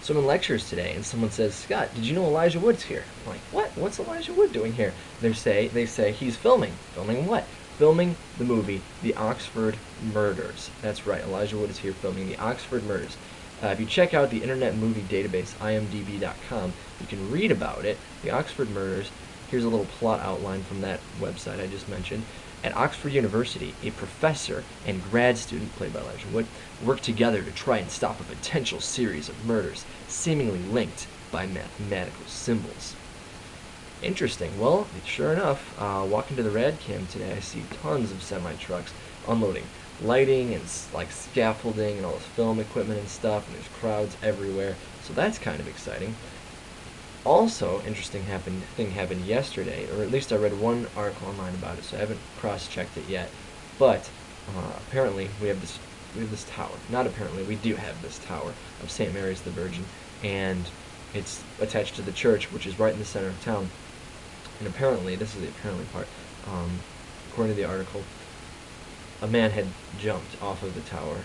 So I'm in lectures today, and someone says, "Scott, did you know Elijah Wood's here?" I'm like, "What? What's Elijah Wood doing here?" They say he's filming. Filming what? Filming the movie The Oxford Murders. That's right. Elijah Wood is here filming The Oxford Murders. If you check out the Internet Movie Database, imdb.com, you can read about it. The Oxford Murders. Here's a little plot outline from that website I just mentioned. At Oxford University, a professor and grad student, played by Elijah Wood, worked together to try and stop a potential series of murders seemingly linked by mathematical symbols. Interesting. Well, sure enough, walking to the rad cam today, I see tons of semi-trucks unloading lighting and like scaffolding and all this film equipment and stuff, and there's crowds everywhere. So that's kind of exciting. Also, thing happened yesterday, or at least I read one article online about it, so I haven't cross-checked it yet. But apparently we have this tower. Not apparently, we do have this tower of St. Mary's the Virgin, and it's attached to the church, which is right in the center of town. And apparently, this is the apparently part, according to the article, a man had jumped off of the tower,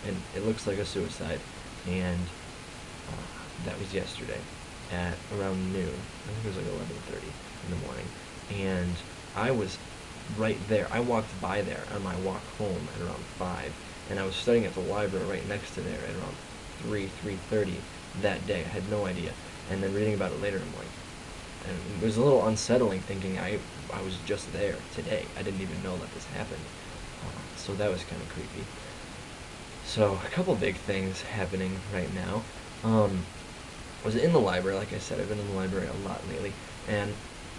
and it looks like a suicide, and that was yesterday at around noon. I think it was like 11:30 in the morning, and I was right there. I walked by there on my walk home at around 5, and I was studying at the library right next to there at around 3:30 that day. I had no idea, and then reading about it later, I'm like, and it was a little unsettling thinking I was just there today. I didn't even know that this happened, so that was kind of creepy. So a couple big things happening right now. I was in the library, like I said, I've been in the library a lot lately, and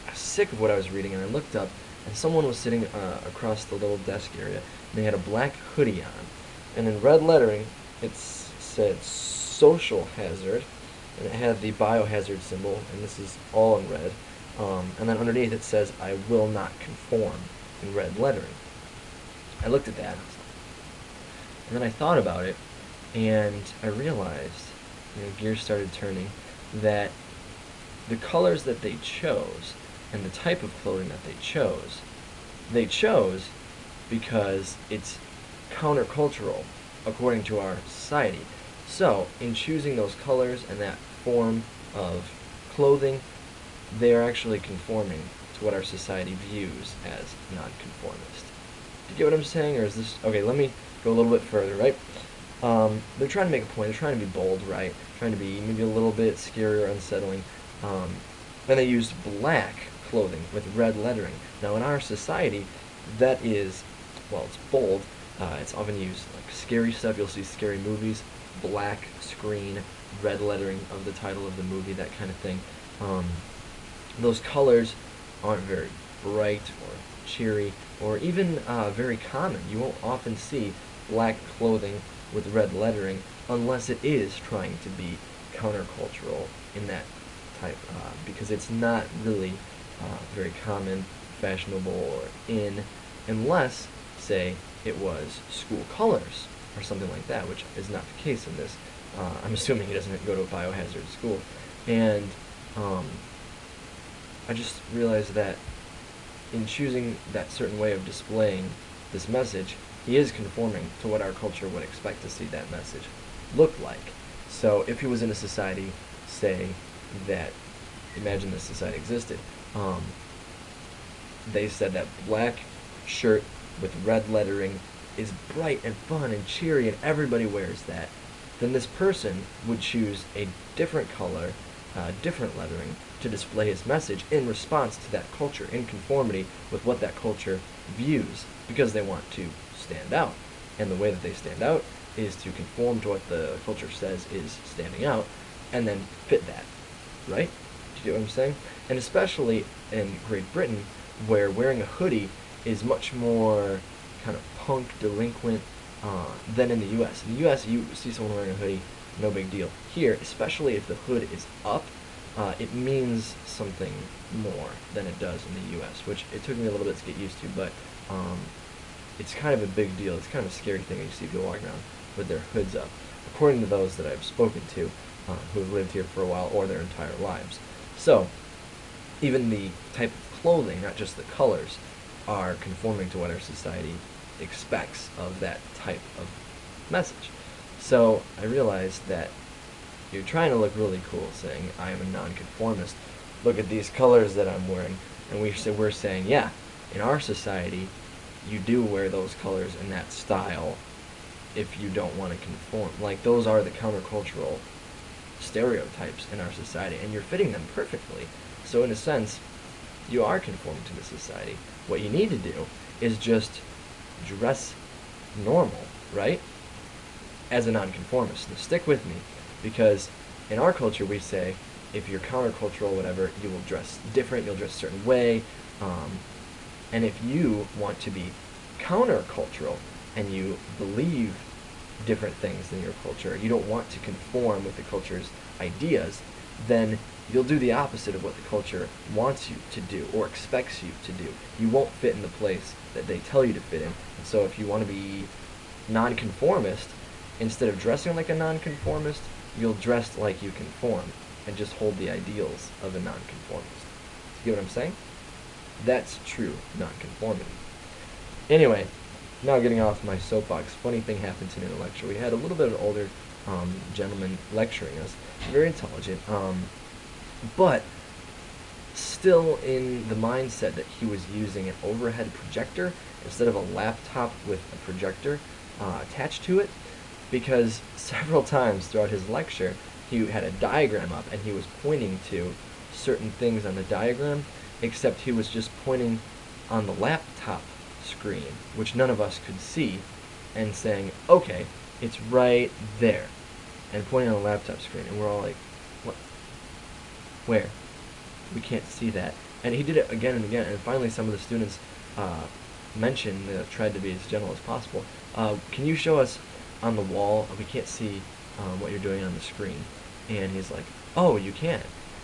I was sick of what I was reading, and I looked up, and someone was sitting across the little desk area, and they had a black hoodie on, and in red lettering, it said social hazard, and it had the biohazard symbol, and this is all in red, and then underneath it says, "I will not conform," in red lettering. I looked at that, and then I thought about it, and I realized, gears started turning, that the colors that they chose and the type of clothing that they chose because it's countercultural according to our society. So, in choosing those colors and that form of clothing, they are actually conforming to what our society views as non-conformist. Do you get what I'm saying, or is this... Okay, let me go a little bit further, right? They're trying to make a point. They're trying to be bold, right? Trying to be maybe a little bit scary or unsettling. Then they used black clothing with red lettering. Now, in our society, that is, well, it's bold. It's often used like scary stuff. You'll see scary movies, black screen, red lettering of the title of the movie, that kind of thing. Those colors aren't very bright or cheery or even very common. You won't often see black clothing with red lettering unless it is trying to be countercultural in that type, because it's not really very common, fashionable, or in, unless, say, it was school colors or something like that, which is not the case in this. I'm assuming he doesn't go to a biohazard school. And I just realized that in choosing that certain way of displaying this message, he is conforming to what our culture would expect to see that message look like. So if he was in a society, say, that, imagine this society existed, they said that black shirt with red lettering is bright and fun and cheery and everybody wears that, then this person would choose a different color, different lettering to display his message in response to that culture, in conformity with what that culture views, because they want to stand out. And the way that they stand out is to conform to what the culture says is standing out, and then fit that, right? Do you get what I'm saying? And especially in Great Britain, where wearing a hoodie is much more kind of punk, delinquent, than in the U.S. In the U.S., you see someone wearing a hoodie, no big deal. Here, especially if the hood is up, it means something more than it does in the U.S., which it took me a little bit to get used to, but it's kind of a big deal. It's kind of a scary thing when you see people walking around with their hoods up, according to those that I've spoken to who have lived here for a while or their entire lives. So, even the type of clothing, not just the colors, are conforming to what our society expects of that type of message. So I realized that You're trying to look really cool, saying, I am a nonconformist. Look at these colors that I'm wearing. And we're saying, yeah, in our society, you do wear those colors in that style if you don't want to conform. Like, those are the countercultural stereotypes in our society, and you're fitting them perfectly. So in a sense, you are conforming to the society. What you need to do is just dress normal, right? As a nonconformist. Now stick with me, because in our culture we say, if you're countercultural, whatever, you will dress different, you'll dress a certain way, and if you want to be countercultural and you believe different things than your culture, you don't want to conform with the culture's ideas, then you'll do the opposite of what the culture wants you to do or expects you to do. You won't fit in the place that they tell you to fit in. And so if you want to be nonconformist, instead of dressing like a nonconformist, you'll dress like you conform and just hold the ideals of a nonconformist. You get what I'm saying? That's true nonconformity. Anyway, now getting off my soapbox, funny thing happened to me in the lecture. We had a little bit of an older gentleman lecturing us, very intelligent, but still in the mindset that he was using an overhead projector instead of a laptop with a projector attached to it, because several times throughout his lecture he had a diagram up and he was pointing to certain things on the diagram, except he was just pointing on the laptop screen, which none of us could see, and saying, okay, it's right there, and pointing on the laptop screen, and we're all like, what? Where? We can't see that. And he did it again and again, and finally some of the students mentioned, tried to be as gentle as possible, can you show us on the wall? We can't see what you're doing on the screen. And he's like, oh, you can't.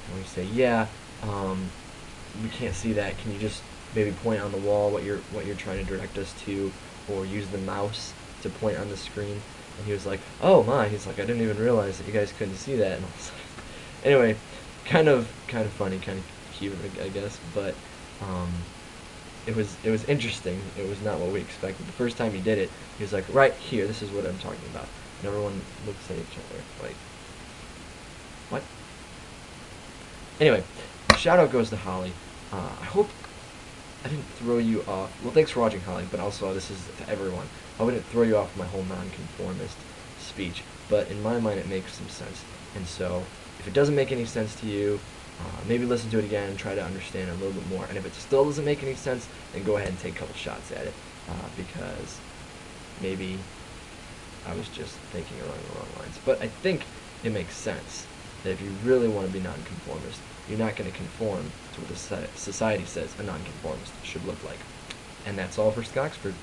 And we say, yeah, we can't see that. Can you just maybe point on the wall what you're trying to direct us to, or use the mouse to point on the screen? And he was like, oh my, he's like, I didn't even realize that you guys couldn't see that. And I was like, anyway, kind of funny, kind of cute, I guess, but it was interesting. It was not what we expected. The first time he did it, he was like, right here, this is what I'm talking about. And everyone looks at each other like, what? Anyway, shout out goes to Holly. I hope I didn't throw you off. Well, thanks for watching, Holly, but also this is to everyone. I wouldn't throw you off my whole nonconformist speech, but in my mind it makes some sense. And so, if it doesn't make any sense to you, maybe listen to it again and try to understand it a little bit more. And if it still doesn't make any sense, then go ahead and take a couple shots at it, because maybe I was just thinking along the wrong lines. But I think it makes sense that if you really want to be nonconformist, you're not going to conform to what the society says a nonconformist should look like. And that's all for Scoxford.